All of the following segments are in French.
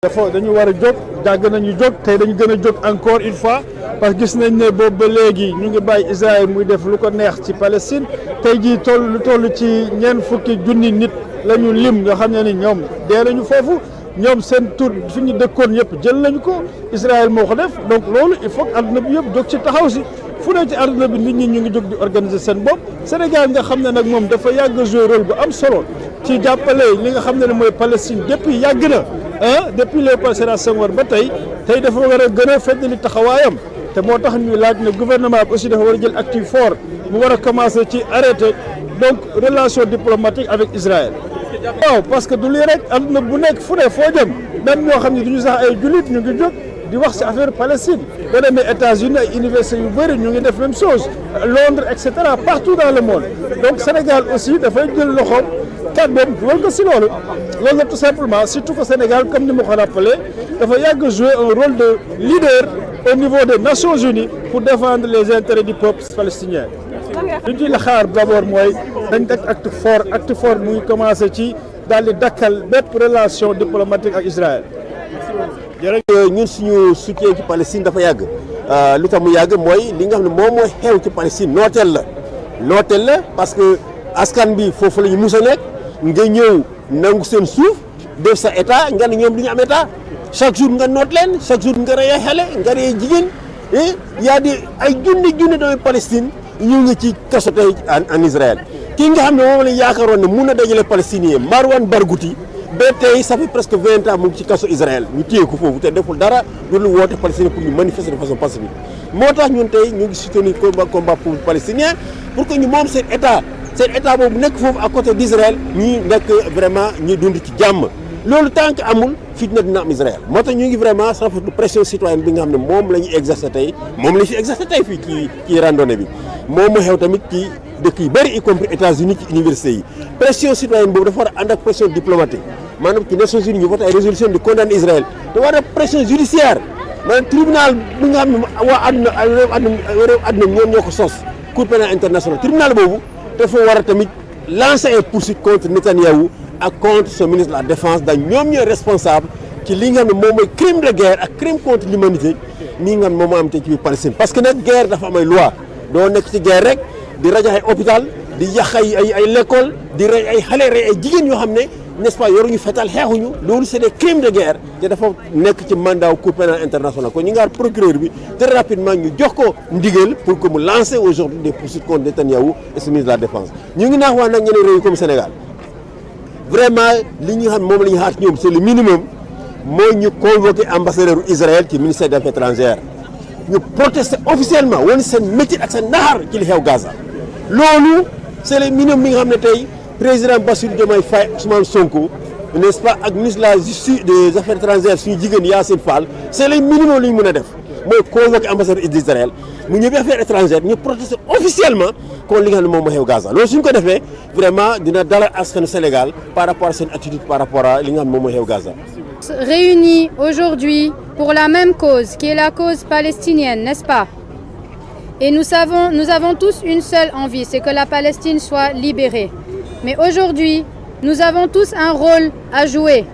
dañu war a jóg jàgg nañu jóg tey dañu gën a jóg encore une fois parce que gis nañ ne boobu ba léegi ñu ngi bàyyi Israël muy def lu ko neex ci Palestine tey jii lu toll ci ñeent fukki junni nit la ñu lim nga xam ne ni ñoom dee nañu foofu ñoom seen tur fi ñu dëkkoon yëpp jël nañu ko Israël moo ko def donc loolu il faut que adduna bi yëpp jóg ci taxaw si fu ne ci adduna bi nit ñi ñu ngi jóg di organiser seen bopp Sénégal nga xam ne nag moom dafa yàgg a jouer rôle bu am solo ci jàppale li nga xam ne mooy Palestine depuis yàgg na depuis Léopold Sédar Senghor ba tey dafa war a gën a feddali taxawaayam te moo tax ñuy laaj ne gouvernement bi aussi dafa war a jël actif fort mu war a commencer ci arrêter donc relation diplomatique avec Israël. waaw parce que du lii rek adduna bu nekk fu ne foo jëm même ñoo xam ne du ñu sax ay jullit ñu ngi jóg di wax ci affaire Palestine boo demee États-Unis ay universités yu bëri ñu ngi def même chose Londres et cetera partout dans le monde donc Sénégal aussi dafay jël loxoom kàddoom dugal ko si loolu la tout simplement surtout que Sénégal comme ni ma ko rappelé dafa yàgg jouer un rôle de leader au niveau des Nations Unies pour défendre les intérêts du peuple palestinien. li ñu la xaar d'abord mooy dañ teg acte fort mu ngi commencé ci daal di dakkal bépp relation diplomatique ak Israël. jërëjëf ñun suñu soutien ci Palestine dafa yàgg lu tax mu yàgg mooy li nga xam ne moom mooy xew ci Palestine nooteel la parce que askan bi foofu la ñu mus a nekk nga ñëw nangu seen suuf def sa état nga ne ñoom du ñu am état chaque jour nga noot leen chaque jour nga rey ay xale nga rey jigéen et y a des ay junni doomu Palestine ñu ngi ci kaso tey en Israël kii nga xam ne moom la yaakaaroon ne mun na dajale palestinien Marwan Barghouti ba tey ça fait presque 20 ans mu ngi ci kaso Israël ñu téye ko foofu te deful dara lu woote palestinien pour ñu manifester de façon pacifique moo tax ñun tey ñu ngi soutenir combat pour palestinien pour que ñu moom seen état boobu nekk foofu à côté d'Israël ñi nekk vraiment ñi dund ci jàmm loolu tant que amul fitna dina am Israël moo tax ñu ngi vraiment rafetlu pression citoyenne bi nga xam ne moom la ñuy exercer tey fii ci randonnée bi moom moo xew tamit ci dëkk yu bëri y compris États-Unis ci université yi pression citoyenne boobu dafa war a ànd ak pression diplomatique maanaam ci Nations Unies ñu voté ay résolution di condamner Israël te war a pression judiciaire maanaam tribunal bi nga xam ne réew àdduna ñoom ñoo ko sos Cour pénale internationale tribunal boobu dafa war a tamit lancer ay poursuites contre Netanyahou ak contre son ministre de la défense dañ ñoom ñooy responsable ci li nga xam ne moom mooy crime de guerre ak crime contre l'humanité nii nga xam ne moom moo am te ci biir Palestine parce que nag guerre dafa am ay loi doo nekk ci guerre rek di rajax ay hôpital di yàq ay l'école di rey ay xale rey ay jigéen yoo xam ne n'est-ce pas yoruñu fetal xeexuñu loolu c'est des crimes de guerre te dafa nekk ci mandat Cour pénale internationale kon ñu ngi war procureur bi très rapidement ñu jox ko ndigal pour que mu lancer aujourd'hui des poursuites contre Netanyahou et son ministre de la défense ñu ngi naax waa nag ñeneen réew comme Sénégal vraiment li ñu xam moom la ñu xaar ci ñoom c'est le minimum mooy ñu convoquer ambassadeur Israël ci ministère des Affaires étrangères ñu protester officiellement wane seen métit ak seen naxar ci li xew Gaza loolu c'est le minimum bi nga xam ne tey président Bassirou Diomaye Faye Ousmane Sonko n'est-ce pas ak ministre de la justice des affaires étrangères suñu jigéen Yassine Fall c'est le minimum li ñu mën a def mooy convoquer ambassadeur d'Israël mu ñëw affaires étrangères ñu protester officiellement kon li nga xam ne moom moo xew Gaza loolu suñ ko defee vraiment dina dalal askanu Sénégal par rapport à seen attitude par rapport à li nga xam ne moom moo xew Gaza. Réunis aujourd'hui pour la même cause qui est la cause palestinienne, n'est-ce pas? Et nous avons tous une seule envie, c'est que la Palestine soit libérée. Mais aujourd'hui, nous avons tous un rôle à jouer.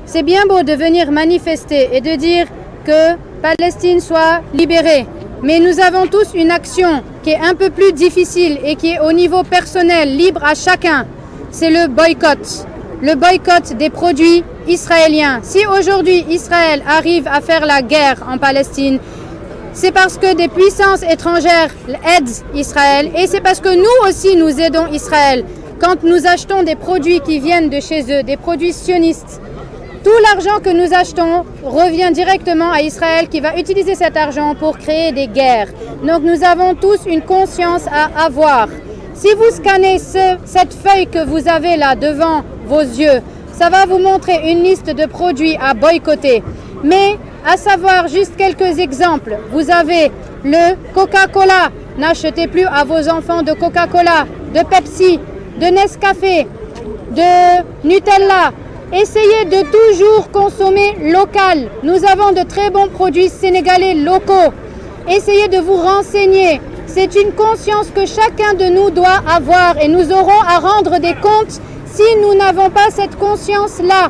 C'est bien beau de venir manifester et de dire que Palestine soit libérée. Mais nous avons tous une action qui est un peu plus difficile et qui est au niveau personnel, libre à chacun. C'est le boycott. Le boycott des produits israéliens. Si aujourd'hui Israël arrive à faire la guerre en Palestine, c'est parce que des puissances étrangères aident Israël et c'est parce que nous aussi nous aidons Israël. Quand nous achetons des produits qui viennent de chez eux, des produits sionistes, tout l'argent que nous achetons revient directement à Israël qui va utiliser cet argent pour créer des guerres. Donc nous avons tous une conscience à avoir. Si vous scannez cette feuille que vous avez là devant vos yeux, ça va vous montrer une liste de produits à boycotter. Mais à savoir juste quelques exemples, vous avez le Coca-Cola. N'achetez plus à vos enfants de Coca-Cola, de Pepsi, de Nescafé, de Nutella. Essayez de toujours consommer local. Nous avons de très bons produits sénégalais locaux. Essayez de vous renseigner. C'est une conscience que chacun de nous doit avoir et nous aurons à rendre des comptes si nous n'avons pas cette conscience-là.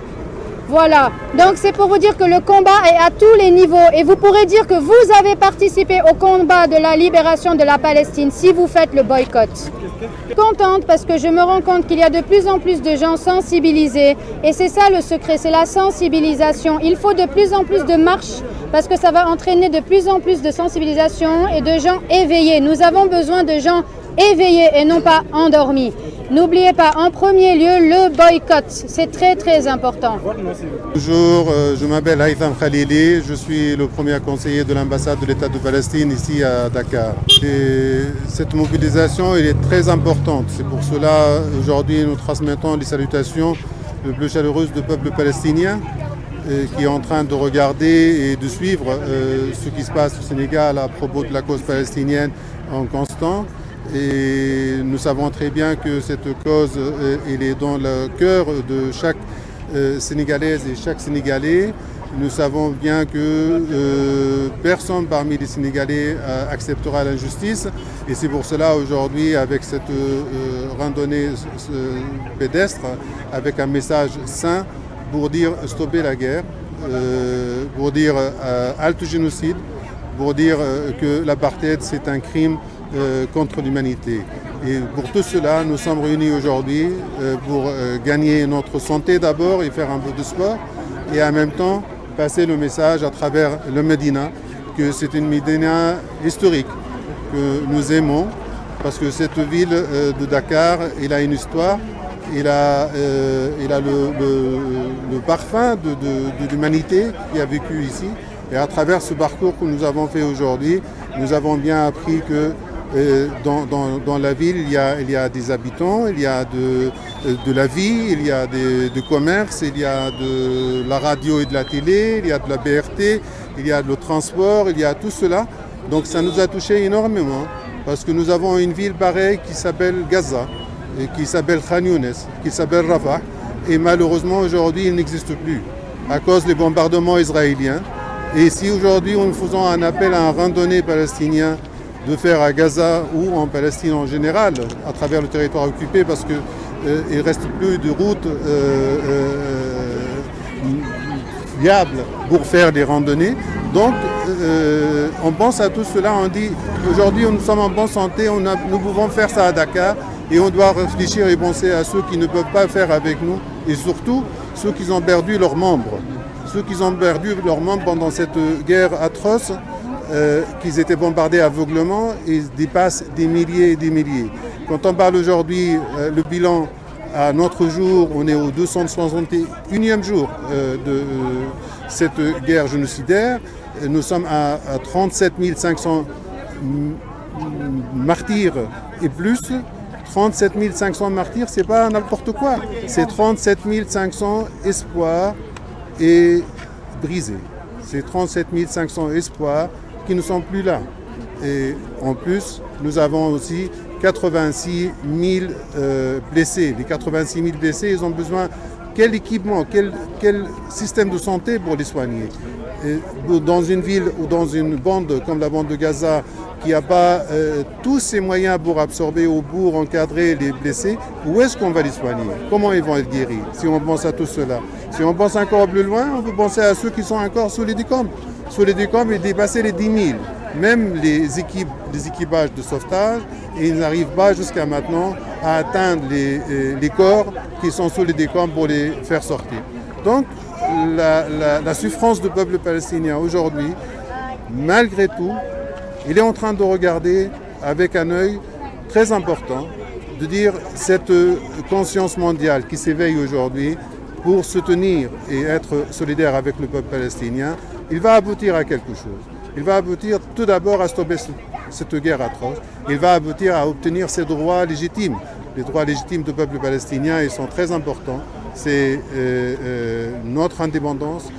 Voilà, donc c'est pour vous dire que le combat est à tous les niveaux et vous pourrez dire que vous avez participé au combat de la libération de la Palestine si vous faites le boycott. Je suis contente parce que je me rends compte qu'il y a de plus en plus de gens sensibilisés et c'est ça le secret, c'est la sensibilisation. Il faut de plus en plus de marches parce que ça va entraîner de plus en plus de sensibilisation et de gens éveillés. Nous avons besoin de gens éveillés et non pas endormis. N'oubliez pas, en premier lieu, le boycott. C'est très très important. Bonjour, je m'appelle Haïtham Khalili, je suis le premier conseiller de l'ambassade de l'État de Palestine ici à Dakar. Et cette mobilisation elle est très importante. C'est pour cela, aujourd'hui, nous transmettons les salutations les plus chaleureuses du peuple palestinien qui est en train de regarder et de suivre ce qui se passe au Sénégal à propos de la cause palestinienne en constant. Et nous savons très bien que cette cause elle est dans le cœur de chaque Sénégalaise et chaque Sénégalais. Nous savons bien que personne parmi les Sénégalais acceptera l'injustice. Et c'est pour cela aujourd'hui, avec cette randonnée pédestre, avec un message sain pour dire stopper la guerre, pour dire halte au génocide, pour dire que l'apartheid c'est un crime contre l'humanité. Et pour tout cela, nous sommes réunis aujourd'hui pour gagner notre santé d'abord et faire un peu de sport et en même temps passer le message à travers le Médina que c'est une Médina historique que nous aimons parce que cette ville de Dakar, elle a une histoire, elle a le parfum de l'humanité qui a vécu ici et à travers ce parcours que nous avons fait aujourd'hui, nous avons bien appris que dans la ville, il y a des habitants, il y a de la vie, il y a du commerce, il y a de la radio et de la télé, il y a de la BRT, il y a le transport, il y a tout cela. Donc ça nous a touché énormément parce que nous avons une ville pareille qui s'appelle Gaza, et qui s'appelle Khan Younes, qui s'appelle Rafah. Et malheureusement aujourd'hui, il n'existe plus à cause des bombardements israéliens. Et si aujourd'hui, nous faisons un appel à un randonnée palestinien de faire à Gaza ou en Palestine en général, à travers le territoire occupé, parce qu'il ne reste plus de routes viables pour faire des randonnées. Donc, on pense à tout cela, on dit, aujourd'hui nous sommes en bonne santé, nous pouvons faire ça à Dakar, et on doit réfléchir et penser à ceux qui ne peuvent pas faire avec nous, et surtout ceux qui ont perdu leurs membres. Ceux qui ont perdu leurs membres pendant cette guerre atroce, qu'ils étaient bombardés aveuglement, ils dépassent des milliers et des milliers. Quand on parle aujourd'hui, le bilan à notre jour, on est au 261e jour de cette guerre génocidaire. Nous sommes à 37 500 martyrs et plus. 37 500 martyrs, c'est pas n'importe quoi. C'est 37 500 espoirs et brisés. C'est 37 500 espoirs qui ne sont plus là. Et en plus, nous avons aussi 86 000 blessés. Les 86 000 blessés, ils ont besoin quel équipement, quel système de santé pour les soigner. Et dans une ville ou dans une bande comme la bande de Gaza, qui n'a pas tous ces moyens pour absorber ou pour encadrer les blessés, où est-ce qu'on va les soigner? Comment ils vont être guéris? Si on pense à tout cela. Si on pense encore plus loin, on peut penser à ceux qui sont encore sous les décombres. Sous les décombres, ils dépassaient les 10 000. Même les équipages de sauvetage, et ils n'arrivent pas jusqu'à maintenant à atteindre les corps qui sont sous les décombres pour les faire sortir. Donc, la souffrance du peuple palestinien aujourd'hui, malgré tout, il est en train de regarder avec un œil très important, de dire cette conscience mondiale qui s'éveille aujourd'hui pour soutenir et être solidaire avec le peuple palestinien, il va aboutir à quelque chose. Il va aboutir tout d'abord à stopper cette guerre atroce. Il va aboutir à obtenir ses droits légitimes. Les droits légitimes du peuple palestinien, ils sont très importants. C'est notre indépendance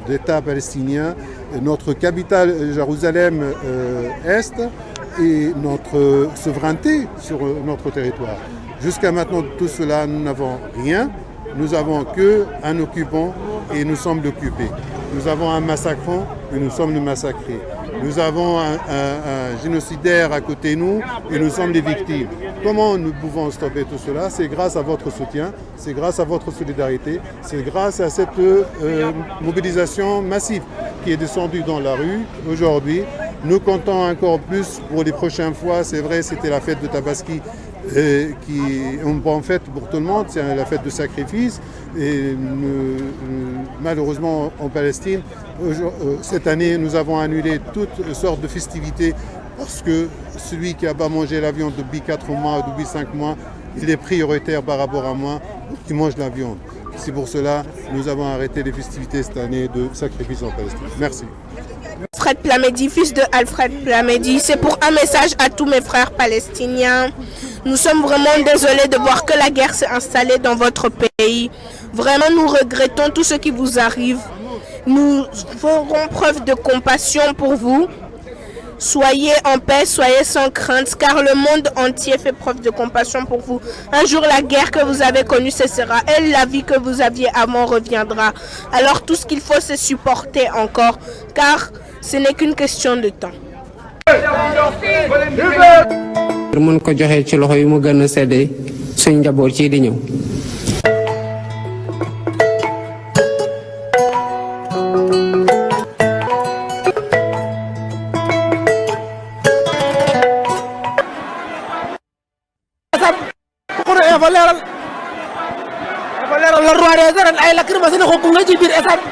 d'État palestinien, notre capitale Jérusalem-Est et notre souveraineté sur notre territoire. Jusqu'à maintenant, tout cela, nous n'avons rien. Nous n'avons qu'un occupant et nous sommes l'occupé. Nous avons un massacrant et nous sommes le massacré. Nous avons un génocidaire à côté de nous et nous sommes les victimes. Comment nous pouvons stopper tout cela? C'est grâce à votre soutien, c'est grâce à votre solidarité, c'est grâce à cette mobilisation massive qui est descendue dans la rue aujourd'hui. Nous comptons encore plus pour les prochaines fois. C'est vrai, c'était la fête de Tabaski qui est une bonne fête pour tout le monde, c'est la fête de sacrifice. Et malheureusement en Palestine, cette année, nous avons annulé toutes sortes de festivités parce que celui qui n'a pas mangé la viande depuis 4 mois, depuis 5 mois, il est prioritaire par rapport à moi, qui mange la viande. C'est pour cela que nous avons arrêté les festivités cette année de sacrifice en Palestine. Merci. Alfred Plamedi, fils de Alfred Plamedi, c'est pour un message à tous mes frères palestiniens. Nous sommes vraiment désolés de voir que la guerre s'est installée dans votre pays. Vraiment, nous regrettons tout ce qui vous arrive. Nous ferons preuve de compassion pour vous. Soyez en paix, soyez sans crainte, car le monde entier fait preuve de compassion pour vous. Un jour, la guerre que vous avez connue cessera et la vie que vous aviez avant reviendra. Alors tout ce qu'il faut, c'est supporter encore, car ce n'est qu'une question de temps. mën ko joxe ci loxo yi mu gën a sedde suñ njaboot ci di ñëw. la roi des arènes ay lacrymogène ko nga ci biir stade